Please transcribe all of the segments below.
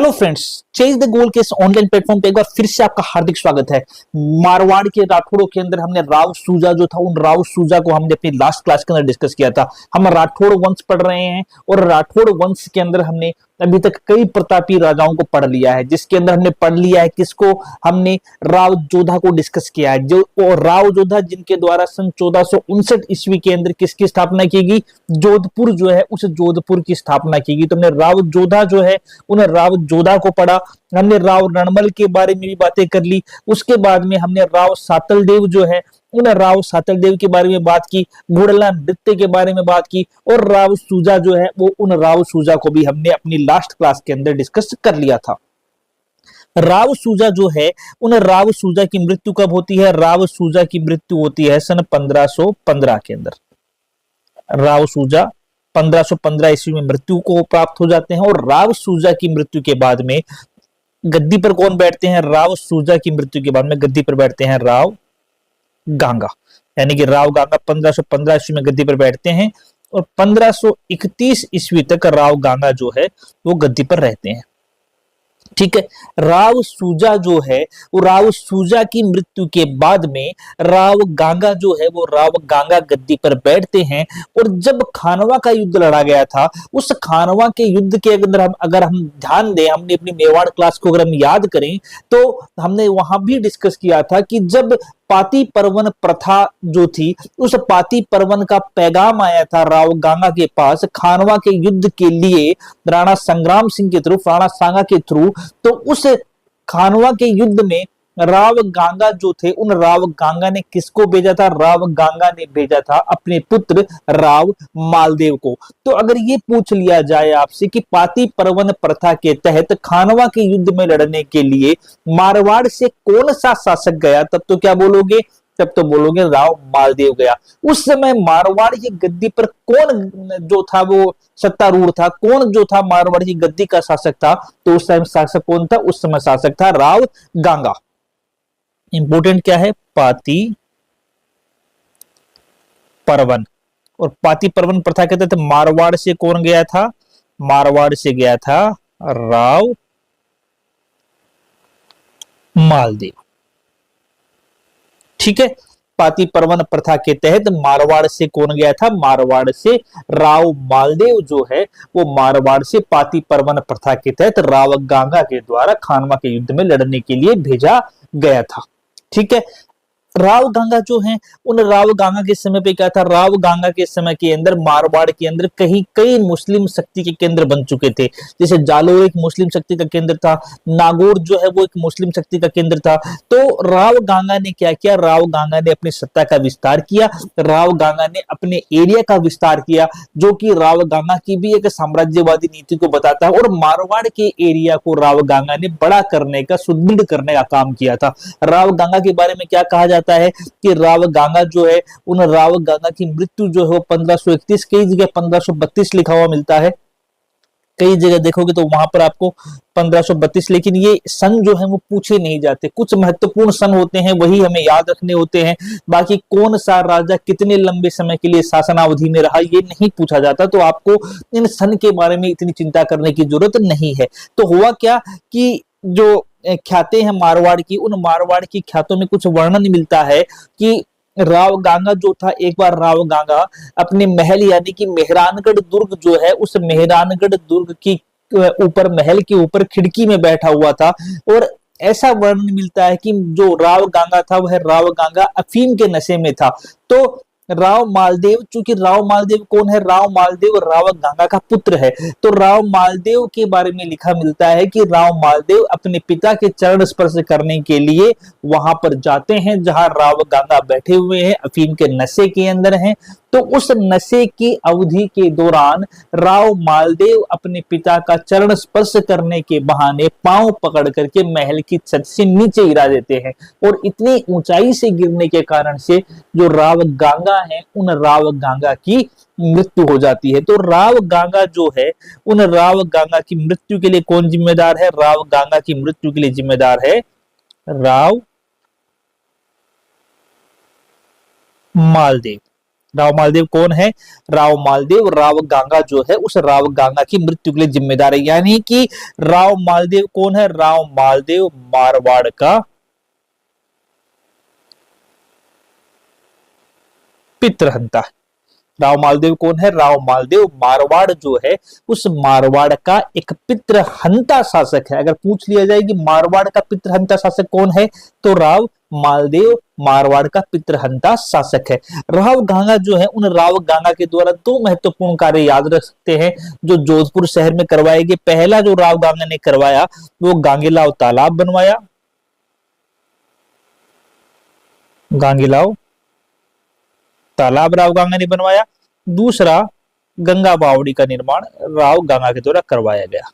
Hello friends, chase the goal के इस online platform पे एक बार फिर से आपका हार्दिक स्वागत है। मारवाड़ के राठौड़ों के अंदर हमने राव सूजा जो था, उन राव सूजा को हमने अपनी लास्ट क्लास के अंदर डिस्कस किया था। हम राठौड़ वंश पढ़ रहे हैं और राठौड़ वंश के अंदर हमने अभी तक कई प्रतापी राजाओं को पढ़ लिया है, जिसके अंदर हमने पढ़ लिया है किसको, हमने राव जोधा को डिस्कस किया है। जो राव जोधा जिनके द्वारा सन 1459 ईस्वी के अंदर किसकी स्थापना की गई, जोधपुर जो है उस जोधपुर की स्थापना की गई। तो हमने राव जोधा जो है उन राव जोधा को पढ़ा। हमने राव रणमल के बारे में भी बातें कर ली। उसके बाद में हमने राव सातल देव जो है उन राव सातल देव के बारे में बात की, घोड़ला नृत्य के बारे में बात की, और राव सूजा जो है वो उन राव सूजा को भी हमने अपनी लास्ट क्लास के अंदर डिस्कस कर लिया था। राव सूजा जो है उन राव सूजा की मृत्यु कब होती है? राव सूजा की मृत्यु होती है सन 1515 के अंदर। राव सूजा 1515 ईस्वी में मृत्यु को प्राप्त हो जाते हैं। और राव सूजा की मृत्यु के बाद में गद्दी पर कौन बैठते हैं? राव सूजा की मृत्यु के बाद में गद्दी पर बैठते हैं राव गांगा, यानी कि राव गांगा 1515 ईस्वी में गद्दी पर बैठते हैं और 1531 ईस्वी तक राव गांगा जो है वो गद्दी पर रहते हैं। ठीक है। राव सूजा जो है वो राव सूजा की मृत्यु के बाद में राव गांगा जो है वो राव गांगा गद्दी पर बैठते हैं। और जब खानवा का युद्ध लड़ा गया था, उस खानवा के युद्ध के अंदर अगर हम ध्यान दें, हमने अपनी मेवाड़ क्लास को अगर हम याद करें तो हमने वहां भी डिस्कस किया था कि जब पाती परवन प्रथा जो थी, उस पाती परवन का पैगाम आया था राव गांगा के पास खानवा के युद्ध के लिए राणा संग्राम सिंह के थ्रू, राणा सांगा के थ्रू। तो उस खानवा के युद्ध में राव गांगा जो थे उन राव गांगा ने किसको भेजा था? राव गांगा ने भेजा था अपने पुत्र राव मालदेव को। तो अगर ये पूछ लिया जाए आपसे कि पाती परवन प्रथा के तहत खानवा के युद्ध में लड़ने के लिए मारवाड़ से कौन सा शासक गया, तब तो क्या बोलोगे? तब तो बोलोगे राव मालदेव गया। उस समय मारवाड़ की गद्दी पर कौन जो था वो सत्तारूढ़ था? कौन जो था मारवाड़ की गद्दी का शासक था? तो उस समय शासक कौन था? उस समय शासक था राव गांगा। इंपोर्टेंट क्या है? पाती परवन। और पाती परवन प्रथा कहते थे मारवाड़ से कौन गया था? मारवाड़ से गया था राव मालदेव। ठीक है। पाती परवन प्रथा के तहत मारवाड़ से कौन गया था? मारवाड़ से राव मालदेव जो है वो मारवाड़ से पाती परवन प्रथा के तहत राव गांगा के द्वारा खानवा के युद्ध में लड़ने के लिए भेजा गया था। ठीक है। राव गांगा जो है उन राव गांगा के समय पे क्या था? राव गांगा के समय के अंदर मारवाड़ के अंदर कई मुस्लिम शक्ति के केंद्र बन चुके थे। जैसे जालोर एक मुस्लिम शक्ति का केंद्र था, नागौर जो है वो एक मुस्लिम शक्ति का केंद्र था। तो राव गांगा ने क्या किया? राव गांगा ने अपनी सत्ता का विस्तार किया, राव गांगा ने अपने एरिया का विस्तार किया, जो कि राव गांगा की भी एक साम्राज्यवादी नीति को बताता है। और मारवाड़ के एरिया को राव गांगा ने बड़ा करने का, सुदृढ़ करने का काम किया था। राव गांगा के बारे में क्या कहा जाता है कि राव गांगा जो है उन राव गांगा की मृत्यु जो है वो 1531, कई जगह 1532 लिखा हुआ मिलता है, कई जगह देखोगे तो वहां पर आपको 1532, लेकिन ये सन जो है वो पूछे नहीं जाते। कुछ महत्वपूर्ण सन होते हैं वही हमें याद रखने होते हैं, बाकी कौन सा राजा कितने लंबे समय के लिए शासनावधि में रहा ये नहीं पूछा जाता। तो आपको इन सन के बारे में इतनी चिंता करने की जरूरत नहीं है। तो हुआ क्या कि जो ख्यातें हैं मारवाड़ की, उन मारवाड़ की ख्यातों में कुछ वर्णन मिलता है कि राव गांगा जो था, एक बार राव गांगा अपने महल यानी कि मेहरानगढ़ दुर्ग जो है उस मेहरानगढ़ दुर्ग की ऊपर, महल के ऊपर खिड़की में बैठा हुआ था। और ऐसा वर्णन मिलता है कि जो राव गांगा था वह राव गांगा अफीम के नशे में था। तो राव मालदेव, चूंकि राव मालदेव कौन है? राव मालदेव राव गांगा का पुत्र है। तो राव मालदेव के बारे में लिखा मिलता है कि राव मालदेव अपने पिता के चरण स्पर्श करने के लिए वहां पर जाते हैं जहां राव गांगा बैठे हुए हैं, अफीम के नशे के अंदर हैं। तो उस नशे की अवधि के दौरान राव मालदेव अपने पिता का चरण स्पर्श करने के बहाने पांव पकड़ करके महल की छत से नीचे गिरा देते हैं। और इतनी ऊंचाई से गिरने के कारण से जो राव गांगा है उन राव गांगा की मृत्यु हो जाती है। तो राव गांगा जो है उन राव गांगा की मृत्यु के लिए कौन जिम्मेदार है? राव गांगा की मृत्यु के लिए जिम्मेदार है राव मालदेव। राव मालदेव कौन है? राव मालदेव राव गांगा जो है उस राव गांगा की मृत्यु के लिए जिम्मेदार है। यानी कि राव मालदेव कौन है? राव मालदेव मारवाड़ का पितृहंता। राव मालदेव कौन है? राव मालदेव मारवाड़ जो है उस मारवाड़ का एक पितृहंता शासक है। अगर पूछ लिया जाए कि मारवाड़ का पितृहंता शासक कौन है, तो राव मालदेव मारवाड़ का पितृहंता शासक है। राव गांगा जो है, उन राव गांगा के द्वारा दो महत्वपूर्ण कार्य याद रख सकते हैं जो जोधपुर शहर में करवाए गए। पहला जो राव गांगा ने करवाया वो गांगीलाव तालाब बनवाया, गांगीलाव तालाब राव गांगा ने बनवाया। दूसरा, गंगा बावड़ी का निर्माण राव गांगा के द्वारा करवाया गया।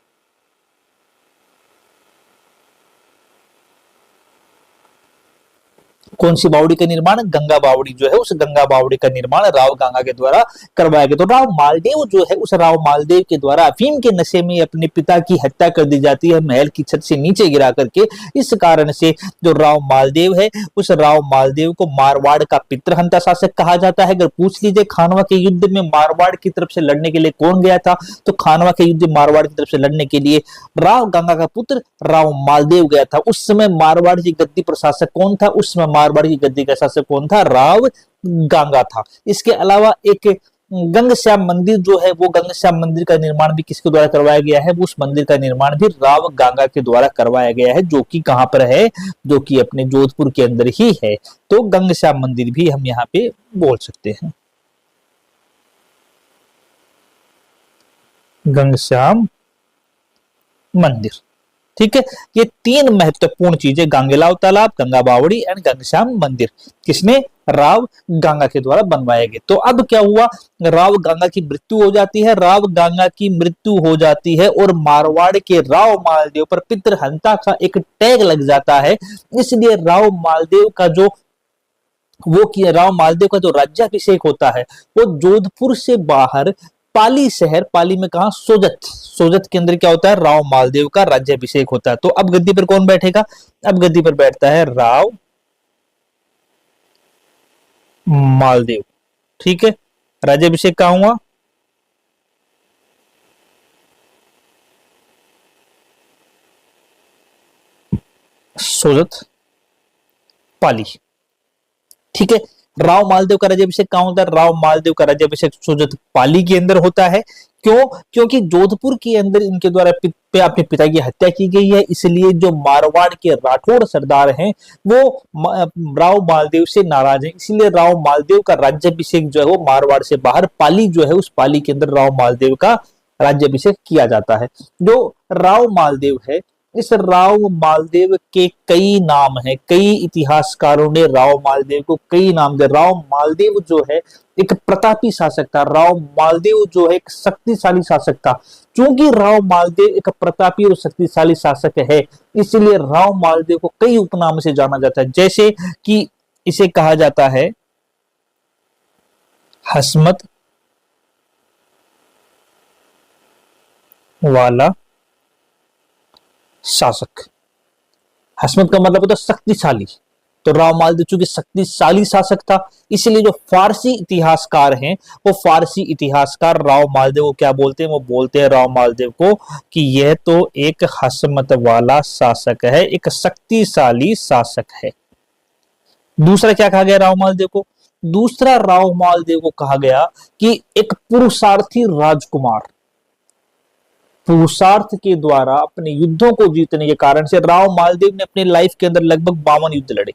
कौन सी बावड़ी का निर्माण? गंगा बावड़ी जो है उस गंगा बावड़ी का निर्माण राव गांगा के द्वारा करवाया गया। तो राव मालदेव जो है उस राव मालदेव के द्वारा अफीम के नशे में अपने पिता की हत्या कर दी जाती है, महल की छत से नीचे गिरा करके। इस कारण से जो राव मालदेव है उस राव मालदेव को मारवाड़ का पितृहंता शासक कहा जाता है। अगर पूछ लीजिए खानवा के युद्ध में मारवाड़ की तरफ से लड़ने के लिए कौन गया था, तो खानवा के युद्ध में मारवाड़ की तरफ से लड़ने के लिए राव गांगा का पुत्र राव मालदेव गया था। उस समय मारवाड़ की गद्दी प्रशासक कौन था? उस समय मारवाड़ की गद्दी का शासक कौन था? राव गांगा था। इसके अलावा एक गंगश्याम मंदिर जो है वो गंगश्याम मंदिर का निर्माण भी किसके द्वारा करवाया गया है? उस मंदिर का निर्माण भी राव गांगा के द्वारा करवाया गया है, जो कि कहां पर है? जो कि अपने जोधपुर के अंदर ही है। तो गंगश्याम मंदिर भी हम यहाँ पे बोल सकते हैं, गंगश्याम मंदिर। ठीक है, ये तीन महत्वपूर्ण चीजें, गांगीलाव तालाब, गंगा बावड़ी एंड गंगश्याम मंदिर, किसने? राव गांगा के द्वारा बनवाए गए। तो अब क्या हुआ? राव गांगा की मृत्यु हो जाती है। राव गांगा की मृत्यु हो जाती है और मारवाड़ के राव मालदेव पर पितृहंता का एक टैग लग जाता है। इसलिए राव मालदेव का जो राव मालदेव का जो राज्याभिषेक होता है वो जोधपुर से बाहर पाली शहर, पाली में कहा? सोजत, सोजत के अंदर क्या होता है? राव मालदेव का राज्याभिषेक होता है। तो अब गद्दी पर कौन बैठेगा? अब गद्दी पर बैठता है राव मालदेव। ठीक है, राज्याभिषेक कहां हुआ? सोजत, पाली। ठीक है, राव मालदेव का राज्याभिषेक कहां होता है? राव मालदेव का राज्याभिषेक सोजत पाली के अंदर होता है। क्यों? क्योंकि जोधपुर के अंदर इनके द्वारा अपने पिता की हत्या की गई है, इसलिए जो मारवाड़ के राठौड़ सरदार हैं वो राव मालदेव से नाराज हैं। इसलिए राव मालदेव का राज्याभिषेक जो है वो मारवाड़ से बाहर पाली जो है उस पाली के अंदर राव मालदेव का राज्याभिषेक किया जाता है। जो राव मालदेव है, इस राव मालदेव के कई नाम हैं, कई इतिहासकारों ने राव मालदेव को कई नाम दिए। राव मालदेव जो है एक प्रतापी शासक था, राव मालदेव जो है एक शक्तिशाली शासक था। क्योंकि राव मालदेव एक प्रतापी और शक्तिशाली शासक है, इसलिए राव मालदेव को कई उपनाम से जाना जाता है। जैसे कि इसे कहा जाता है हसमत वाला शासक। हसमत का मतलब होता है शक्तिशाली, तो राव मालदेव चूंकि शक्तिशाली शासक था, इसलिए जो फारसी इतिहासकार हैं वो फारसी इतिहासकार राव मालदेव को क्या बोलते हैं? वो बोलते हैं राव मालदेव को कि यह तो एक हसमत वाला शासक है, एक शक्तिशाली शासक है। दूसरा क्या कहा गया राव मालदेव को? दूसरा राव मालदेव को कहा गया कि एक पुरुषार्थी राजकुमार। पुरुषार्थ के द्वारा अपने युद्धों को जीतने के कारण से राव मालदेव ने अपने लाइफ के अंदर लगभग 52 युद्ध लड़े,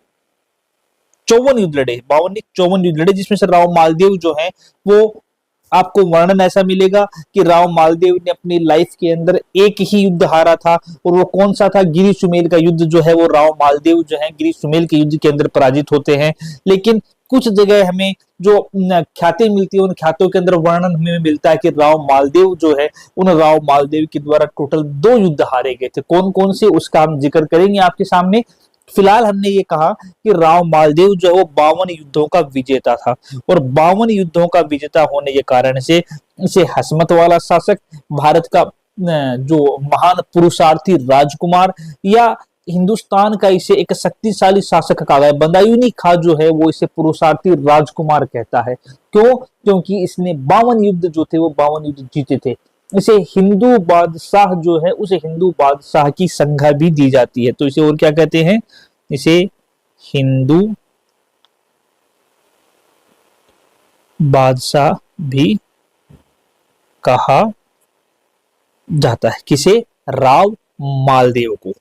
54 युद्ध लड़े, 54 युद्ध लड़े, जिसमें से राव मालदेव जो है वो आपको वर्णन ऐसा मिलेगा कि राव मालदेव ने अपनी लाइफ के अंदर एक ही युद्ध हारा था, और वो कौन सा था? गिरी सुमेल का युद्ध जो है वो राव मालदेव जो है गिरी सुमेल के युद्ध के अंदर पराजित होते हैं। लेकिन कुछ जगह हमें जो ख्याति मिलती है उन ख्यातों के अंदर वर्णन हमें मिलता है कि राव मालदेव जो है उन राव मालदेव के द्वारा टोटल 2 युद्ध हारे गए थे। कौन कौन से उसका हम जिक्र करेंगे आपके सामने। फिलहाल हमने ये कहा कि राव मालदेव जो है वो 52 युद्धों का विजेता था, और 52 युद्धों का विजेता होने के कारण से इसे हसमत वाला शासक, भारत का जो महान पुरुषार्थी राजकुमार या हिंदुस्तान का इसे एक शक्तिशाली शासक कहा गया। बदायूंनी खां जो है वो इसे पुरुषार्थी राजकुमार कहता है। क्यों? क्योंकि इसने 52 युद्ध जो थे वो 52 युद्ध जीते थे। इसे हिंदू बादशाह जो है उसे हिंदू बादशाह की संज्ञा भी दी जाती है। तो इसे और क्या कहते हैं? इसे हिंदू बादशाह भी कहा जाता है। किसे? राव मालदेव को।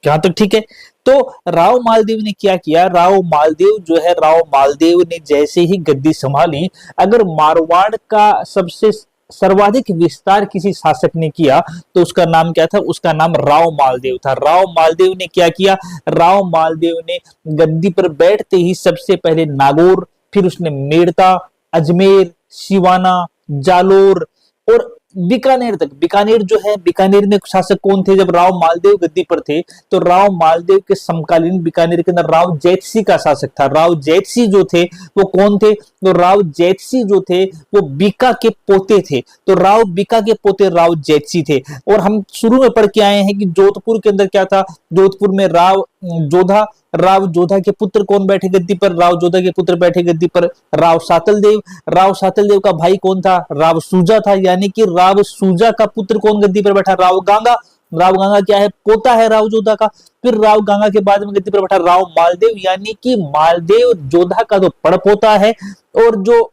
यहां तक ठीक है। तो राव मालदेव ने क्या किया? राव मालदेव जो है, राव मालदेव ने जैसे ही गद्दी संभाली, अगर मारवाड़ का सबसे सर्वाधिक विस्तार किसी शासक ने किया तो उसका नाम क्या था? उसका नाम राव मालदेव था। राव मालदेव ने क्या किया? राव मालदेव ने गद्दी पर बैठते ही सबसे पहले नागौर, फिर उसने मेड़ता, अजमेर, सिवाना, जालोर और बीकानेर तक। बीकानेर जो है, बीकानेर में शासक कौन थे जब राव मालदेव गद्दी पर थे? तो राव मालदेव के समकालीन बीकानेर के अंदर राव जैतसी का शासक था। राव जैतसी जो थे वो कौन थे? तो राव जैतसी जो थे वो बीका के पोते थे। तो राव बीका के पोते राव जैतसी थे। और हम शुरू में पढ़ के आए हैं कि जोधपुर के अंदर क्या था? जोधपुर में राव जोधा, राव जोधा के पुत्र कौन बैठे गद्दी पर? राव जोधा के पुत्र बैठे गद्दी पर राव सातल देव। राव सातल देव का भाई कौन था? राव सूजा था। यानी कि राव सूजा का पुत्र कौन गद्दी पर बैठा? राव गांगा। राव गांगा क्या है? पोता है राव जोधा का। फिर राव गांगा के बाद में गद्दी पर बैठा राव मालदेव, यानी कि मालदेव जोधा का तो पड़पोता है। और जो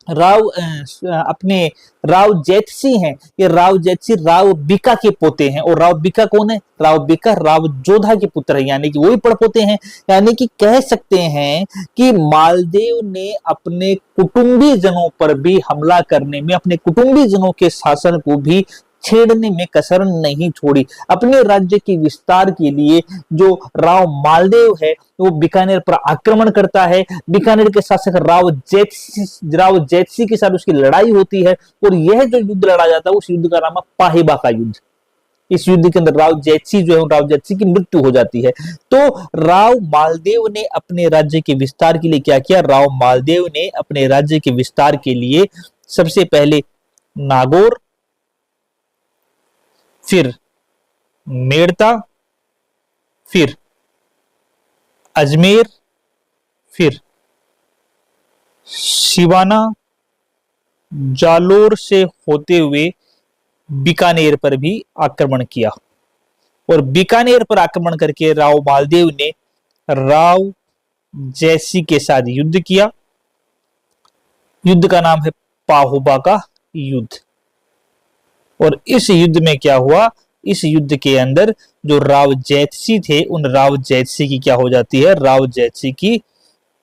राव अपने राव जैतसी हैं, ये राव जैतसी राव बीका के पोते हैं। और राव बीका कौन है? राव बीका राव जोधा के पुत्र है, यानी कि वही पड़पोते हैं। यानी कि कह सकते हैं कि मालदेव ने अपने कुटुंबी जनों पर भी हमला करने में, अपने कुटुंबी जनों के शासन को भी छेड़ने में कसर नहीं छोड़ी। अपने राज्य के विस्तार के लिए जो राव मालदेव है वो बीकानेर पर आक्रमण करता है। बीकानेर के शासक राव जैतसी के साथ उसकी लड़ाई होती है और यह जो युद्ध लड़ा जाता है उस युद्ध का नाम है पाहिबा का युद्ध। इस युद्ध के अंदर राव जैतसी जो है, राव जैतसी की मृत्यु हो जाती है। तो राव मालदेव ने अपने राज्य के विस्तार के लिए क्या किया? राव मालदेव ने अपने राज्य के विस्तार के लिए सबसे पहले नागौर, फिर मेड़ता, फिर अजमेर, फिर सिवाना, जालोर से होते हुए बीकानेर पर भी आक्रमण किया। और बीकानेर पर आक्रमण करके राव मालदेव ने राव जैतसी के साथ युद्ध किया। युद्ध का नाम है पाहुबा का युद्ध। और इस युद्ध में क्या हुआ? इस युद्ध के अंदर जो राव जैतसी थे उन राव जैतसी की क्या हो जाती है? राव जैतसी की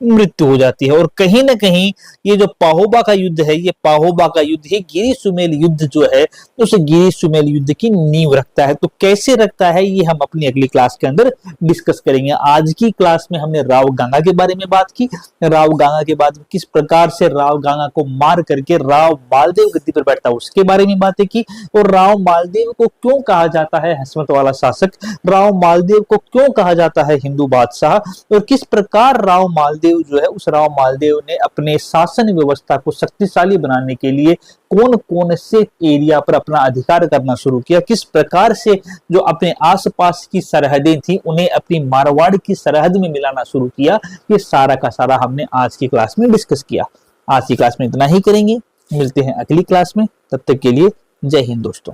मृत्यु हो जाती है। और कहीं ना कहीं ये जो पाहोबा का युद्ध है, ये पाहोबा का युद्ध ही गिरी सुमेल युद्ध जो है उस गिरी सुमेल युद्ध की नींव रखता है। तो कैसे रखता है ये हम अपनी अगली क्लास के अंदर डिस्कस करेंगे। आज की क्लास में हमने राव गांगा के बारे में बात की। राव गांगा के बाद किस प्रकार से राव गांगा को मार करके राव मालदेव गद्दी पर बैठता है उसके बारे में बातें की। और राव मालदेव को क्यों कहा जाता है हसमत वाला शासक, राव मालदेव को क्यों कहा जाता है हिंदू बादशाह, और किस प्रकार राव मालदेव जो है उस राव मालदेव ने अपने शासन व्यवस्था को शक्तिशाली बनाने के लिए कौन कौन से एरिया पर अपना अधिकार करना शुरू किया, किस प्रकार से जो अपने आसपास की सरहदें थी उन्हें अपनी मारवाड़ की सरहद में मिलाना शुरू किया। ये सारा का सारा हमने आज की क्लास में डिस्कस किया। आज की क्लास में इतना ही करेंगे, मिलते हैं अगली क्लास में। तब तक के लिए जय हिंद दोस्तों।